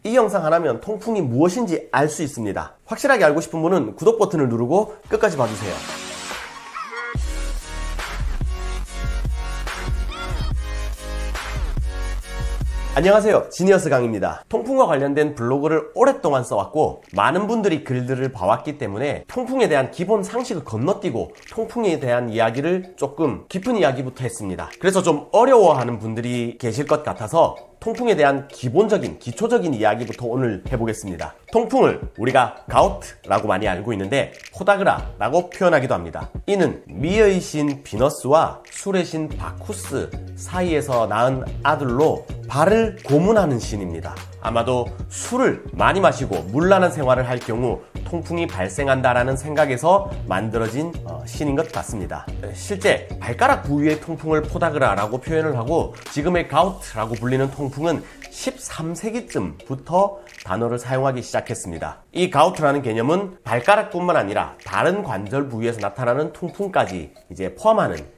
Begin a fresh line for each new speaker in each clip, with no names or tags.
이 영상 하나면 통풍이 무엇인지 알 수 있습니다. 확실하게 알고 싶은 분은 구독 버튼을 누르고 끝까지 봐주세요. 안녕하세요, 지니어스 강입니다. 통풍과 관련된 블로그를 오랫동안 써왔고 많은 분들이 글들을 봐왔기 때문에 통풍에 대한 기본 상식을 건너뛰고 통풍에 대한 이야기를 조금 깊은 이야기부터 했습니다. 그래서 좀 어려워하는 분들이 계실 것 같아서 통풍에 대한 기본적인 기초적인 이야기부터 오늘 해보겠습니다. 통풍을 우리가 가우트라고 많이 알고 있는데 포다그라라고 표현하기도 합니다. 이는 미의 신 비너스와 술의 신 바쿠스 사이에서 낳은 아들로 발을 고문하는 신입니다. 아마도 술을 많이 마시고 물란한 생활을 할 경우 통풍이 발생한다라는 생각에서 만들어진 신인 것 같습니다. 실제 발가락 부위의 통풍을 포다그라라고 표현을 하고 지금의 가우트라고 불리는 통풍은 13세기쯤부터 단어를 사용하기 시작했습니다. 이 가우트라는 개념은 발가락뿐만 아니라 다른 관절 부위에서 나타나는 통풍까지 이제 포함하는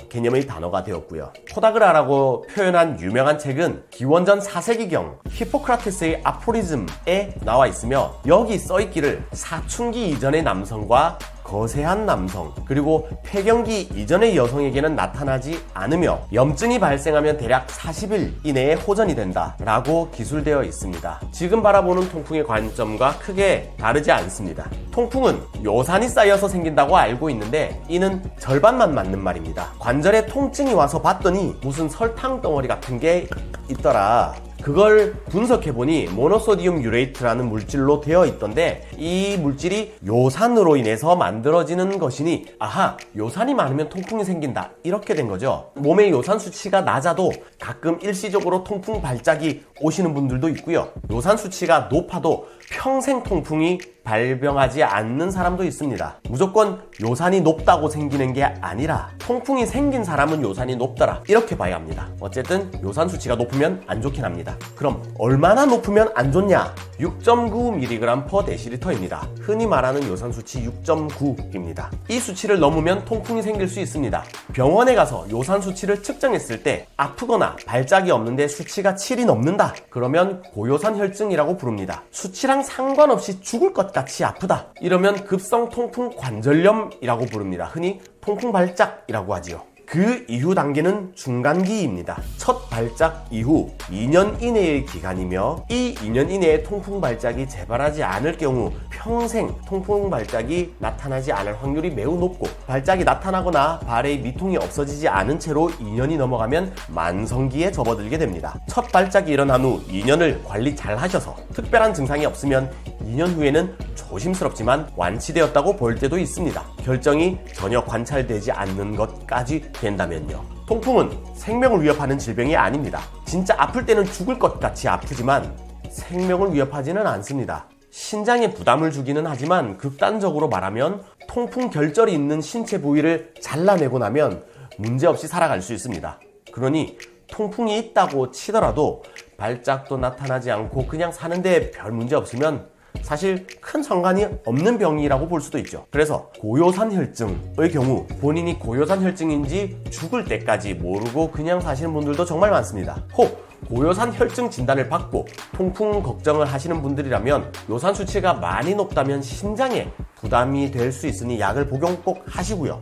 개념의 단어가 되었고요. 포다그라라고 표현한 유명한 책은 기원전 4세기경 히포크라테스의 아포리즘에 나와 있으며 여기 써있기를 사춘기 이전의 남성과 거세한 남성 그리고 폐경기 이전의 여성에게는 나타나지 않으며 염증이 발생하면 대략 40일 이내에 호전이 된다 라고 기술되어 있습니다. 지금 바라보는 통풍의 관점과 크게 다르지 않습니다. 통풍은 요산이 쌓여서 생긴다고 알고 있는데 이는 절반만 맞는 말입니다. 관절에 통증이 와서 봤더니 무슨 설탕 덩어리 같은 게 있더라. 그걸 분석해보니 모노소디움 유레이트라는 물질로 되어 있던데 이 물질이 요산으로 인해서 만들어지는 것이니 아하, 요산이 많으면 통풍이 생긴다 이렇게 된 거죠. 몸의 요산 수치가 낮아도 가끔 일시적으로 통풍 발작이 오시는 분들도 있고요. 요산 수치가 높아도 평생 통풍이 발병하지 않는 사람도 있습니다. 무조건 요산이 높다고 생기는 게 아니라 통풍이 생긴 사람은 요산이 높더라 이렇게 봐야 합니다. 어쨌든 요산 수치가 높으면 안 좋긴 합니다. 그럼 얼마나 높으면 안 좋냐? 6.9mg/dl입니다. 흔히 말하는 요산 수치 6.9입니다. 이 수치를 넘으면 통풍이 생길 수 있습니다. 병원에 가서 요산 수치를 측정했을 때 아프거나 발작이 없는데 수치가 7이 넘는다. 그러면 고요산 혈증이라고 부릅니다. 수치랑 상관없이 죽을 것 같이 아프다. 이러면 급성 통풍 관절염이라고 부릅니다. 흔히 통풍 발작이라고 하지요. 그 이후 단계는 중간기입니다. 첫 발작 이후 2년 이내의 기간이며 이 2년 이내에 통풍 발작이 재발하지 않을 경우 평생 통풍 발작이 나타나지 않을 확률이 매우 높고 발작이 나타나거나 발의 미통이 없어지지 않은 채로 2년이 넘어가면 만성기에 접어들게 됩니다. 첫 발작이 일어난 후 2년을 관리 잘 하셔서 특별한 증상이 없으면 2년 후에는 조심스럽지만 완치되었다고 볼 때도 있습니다. 결정이 전혀 관찰되지 않는 것까지 된다면요. 통풍은 생명을 위협하는 질병이 아닙니다. 진짜 아플 때는 죽을 것 같이 아프지만 생명을 위협하지는 않습니다. 신장에 부담을 주기는 하지만 극단적으로 말하면 통풍 결절이 있는 신체 부위를 잘라내고 나면 문제없이 살아갈 수 있습니다. 그러니 통풍이 있다고 치더라도 발작도 나타나지 않고 그냥 사는데 별 문제 없으면 사실 큰 상관이 없는 병이라고 볼 수도 있죠. 그래서 고요산 혈증의 경우 본인이 고요산 혈증인지 죽을 때까지 모르고 그냥 사시는 분들도 정말 많습니다. 혹 고요산 혈증 진단을 받고 통풍 걱정을 하시는 분들이라면 요산 수치가 많이 높다면 신장에 부담이 될 수 있으니 약을 복용 꼭 하시고요.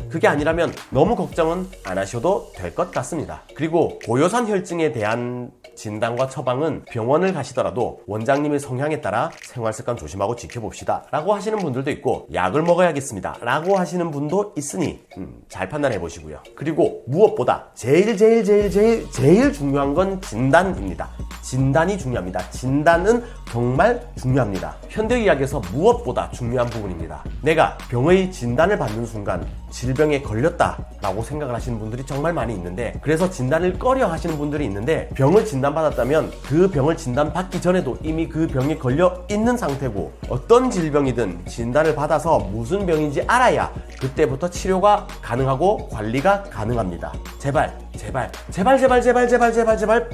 그게 아니라면 너무 걱정은 안 하셔도 될 것 같습니다. 그리고 고요산 혈증에 대한 진단과 처방은 병원을 가시더라도 원장님의 성향에 따라 생활습관 조심하고 지켜봅시다 라고 하시는 분들도 있고 약을 먹어야겠습니다 라고 하시는 분도 있으니 잘 판단해 보시고요. 그리고 무엇보다 제일 중요한 건 진단입니다. 진단이 중요합니다. 진단은 정말 중요합니다. 현대의학에서 무엇보다 중요한 부분입니다. 내가 병의 진단을 받는 순간 질병에 걸렸다라고 생각을 하시는 분들이 정말 많이 있는데 그래서 진단을 꺼려 하시는 분들이 있는데 병을 진단받았다면 그 병을 진단받기 전에도 이미 그 병에 걸려 있는 상태고 어떤 질병이든 진단을 받아서 무슨 병인지 알아야 그때부터 치료가 가능하고 관리가 가능합니다. 제발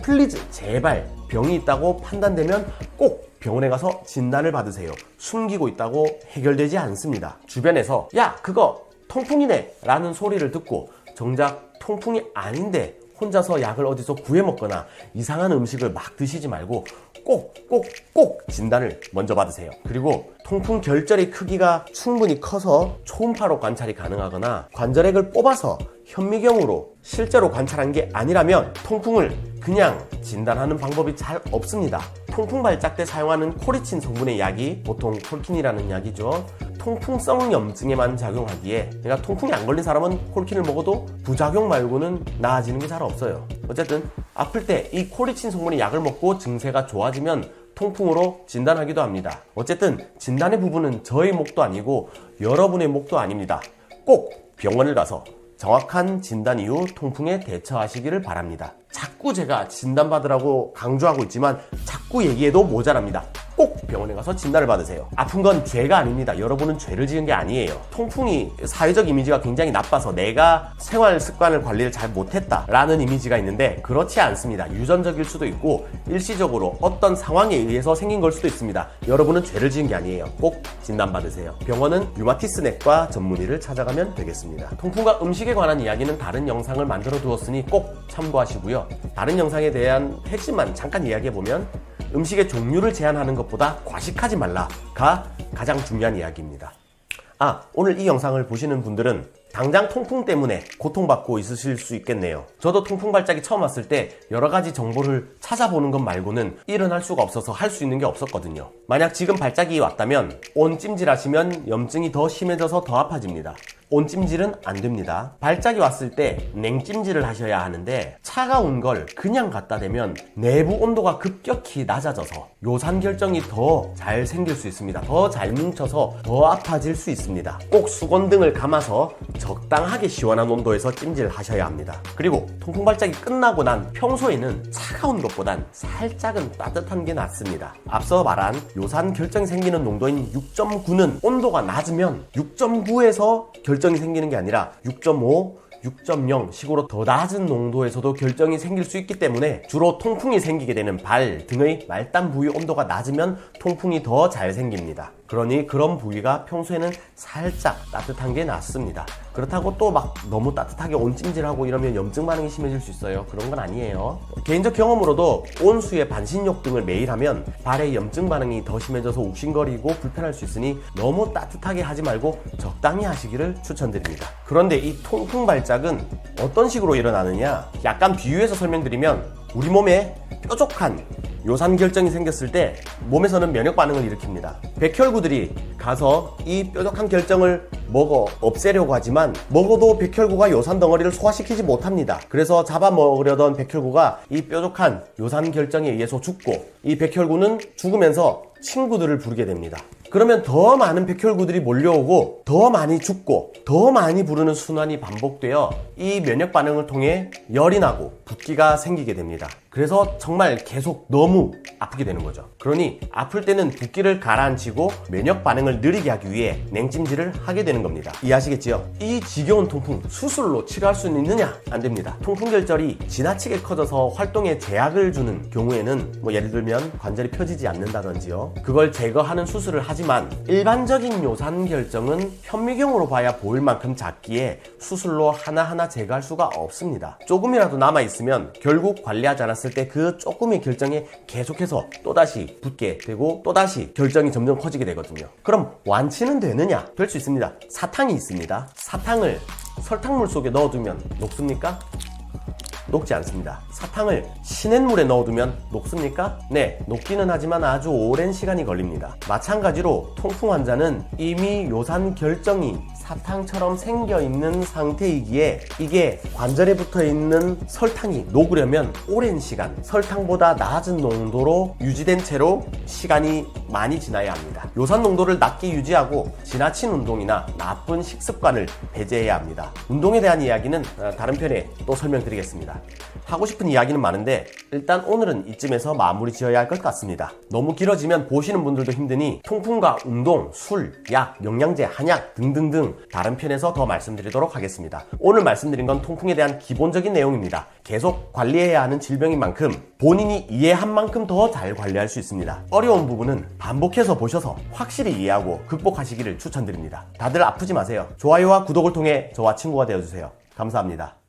플리즈 제발 병이 있다고 판단되면 꼭 병원에 가서 진단을 받으세요. 숨기고 있다고 해결되지 않습니다. 주변에서 야 그거 통풍이네 라는 소리를 듣고 정작 통풍이 아닌데 혼자서 약을 어디서 구해 먹거나 이상한 음식을 막 드시지 말고 꼭 진단을 먼저 받으세요. 그리고 통풍 결절의 크기가 충분히 커서 초음파로 관찰이 가능하거나 관절액을 뽑아서 현미경으로 실제로 관찰한 게 아니라면 통풍을 그냥 진단하는 방법이 잘 없습니다. 통풍 발작 때 사용하는 코리친 성분의 약이 보통 콜킨이라는 약이죠. 통풍성 염증에만 작용하기에, 그러니까 통풍이 안 걸린 사람은 콜킨을 먹어도 부작용 말고는 나아지는 게 잘 없어요. 어쨌든 아플 때 이 코리친 성분의 약을 먹고 증세가 좋아지면 통풍으로 진단하기도 합니다. 어쨌든 진단의 부분은 저의 몫도 아니고 여러분의 몫도 아닙니다. 꼭 병원을 가서 정확한 진단 이후 통풍에 대처하시기를 바랍니다. 자꾸 제가 진단받으라고 강조하고 있지만 자꾸 얘기해도 모자랍니다. 꼭 병원에 가서 진단을 받으세요. 아픈 건 죄가 아닙니다. 여러분은 죄를 지은 게 아니에요. 통풍이 사회적 이미지가 굉장히 나빠서 내가 생활 습관을 관리를 잘 못했다라는 이미지가 있는데 그렇지 않습니다. 유전적일 수도 있고 일시적으로 어떤 상황에 의해서 생긴 걸 수도 있습니다. 여러분은 죄를 지은 게 아니에요. 꼭 진단받으세요. 병원은 류마티스 내과 전문의를 찾아가면 되겠습니다. 통풍과 음식에 관한 이야기는 다른 영상을 만들어 두었으니 꼭 참고하시고요. 다른 영상에 대한 핵심만 잠깐 이야기해보면 음식의 종류를 제한하는 것보다 과식하지 말라가 가장 중요한 이야기입니다. 오늘 이 영상을 보시는 분들은 당장 통풍 때문에 고통받고 있으실 수 있겠네요. 저도 통풍 발작이 처음 왔을 때 여러 가지 정보를 찾아보는 것 말고는 일어날 수가 없어서 할 수 있는 게 없었거든요. 만약 지금 발작이 왔다면 온찜질 하시면 염증이 더 심해져서 더 아파집니다. 온찜질은 안 됩니다. 발작이 왔을 때 냉찜질을 하셔야 하는데 차가운 걸 그냥 갖다 대면 내부 온도가 급격히 낮아져서 요산 결정이 더 잘 생길 수 있습니다. 더 잘 뭉쳐서 더 아파질 수 있습니다. 꼭 수건등을 감아서 적당하게 시원한 온도에서 찜질을 하셔야 합니다. 그리고 통풍 발작이 끝나고 난 평소에는 차가운 것보단 살짝은 따뜻한 게 낫습니다. 앞서 말한 요산 결정이 생기는 농도인 6.9는 온도가 낮으면 6.9에서 결정이 생기는 게 아니라 6.5, 6.0 식으로 더 낮은 농도에서도 결정이 생길 수 있기 때문에 주로 통풍이 생기게 되는 발 등의 말단 부위 온도가 낮으면 통풍이 더 잘 생깁니다. 그러니 그런 부위가 평소에는 살짝 따뜻한 게 낫습니다. 그렇다고 또 막 너무 따뜻하게 온찜질하고 이러면 염증 반응이 심해질 수 있어요. 그런 건 아니에요. 개인적 경험으로도 온수에 반신욕 등을 매일 하면 발에 염증 반응이 더 심해져서 욱신거리고 불편할 수 있으니 너무 따뜻하게 하지 말고 적당히 하시기를 추천드립니다. 그런데 이 통풍 발작은 어떤 식으로 일어나느냐, 약간 비유해서 설명드리면 우리 몸에 뾰족한 요산 결정이 생겼을 때 몸에서는 면역 반응을 일으킵니다. 백혈구들이 가서 이 뾰족한 결정을 먹어 없애려고 하지만 먹어도 백혈구가 요산 덩어리를 소화시키지 못합니다. 그래서 잡아먹으려던 백혈구가 이 뾰족한 요산 결정에 의해서 죽고 이 백혈구는 죽으면서 친구들을 부르게 됩니다. 그러면 더 많은 백혈구들이 몰려오고 더 많이 죽고 더 많이 부르는 순환이 반복되어 이 면역 반응을 통해 열이 나고 붓기가 생기게 됩니다. 그래서 정말 계속 너무 아프게 되는 거죠. 그러니 아플 때는 붓기를 가라앉히고 면역 반응을 느리게 하기 위해 냉찜질을 하게 되는 겁니다. 이해하시겠지요? 이 지겨운 통풍 수술로 치료할 수 있느냐? 안 됩니다. 통풍 결절이 지나치게 커져서 활동에 제약을 주는 경우에는 예를 들면 관절이 펴지지 않는다든지요. 그걸 제거하는 수술을 하지만 일반적인 요산 결정은 현미경으로 봐야 보일 만큼 작기에 수술로 하나하나 제거할 수가 없습니다. 조금이라도 남아있으면 결국 관리하지 않았을 때 그 조금의 결정에 계속해서 또다시 붙게 되고 또다시 결정이 점점 커지게 되거든요. 그럼 완치는 되느냐? 될 수 있습니다. 사탕이 있습니다. 사탕을 설탕물 속에 넣어두면 녹습니까? 녹지 않습니다. 사탕을 시냇물에 넣어두면 녹습니까? 네, 녹기는 하지만 아주 오랜 시간이 걸립니다. 마찬가지로 통풍 환자는 이미 요산 결정이 사탕처럼 생겨있는 상태이기에 이게 관절에 붙어있는 설탕이 녹으려면 오랜 시간, 설탕보다 낮은 농도로 유지된 채로 시간이 많이 지나야 합니다. 요산 농도를 낮게 유지하고 지나친 운동이나 나쁜 식습관을 배제해야 합니다. 운동에 대한 이야기는 다른 편에 또 설명드리겠습니다. 하고 싶은 이야기는 많은데 일단 오늘은 이쯤에서 마무리 지어야 할 것 같습니다. 너무 길어지면 보시는 분들도 힘드니 통풍과 운동, 술, 약, 영양제, 한약 등등등 다른 편에서 더 말씀드리도록 하겠습니다. 오늘 말씀드린 건 통풍에 대한 기본적인 내용입니다. 계속 관리해야 하는 질병인 만큼 본인이 이해한 만큼 더 잘 관리할 수 있습니다. 어려운 부분은 반복해서 보셔서 확실히 이해하고 극복하시기를 추천드립니다. 다들 아프지 마세요. 좋아요와 구독을 통해 저와 친구가 되어주세요. 감사합니다.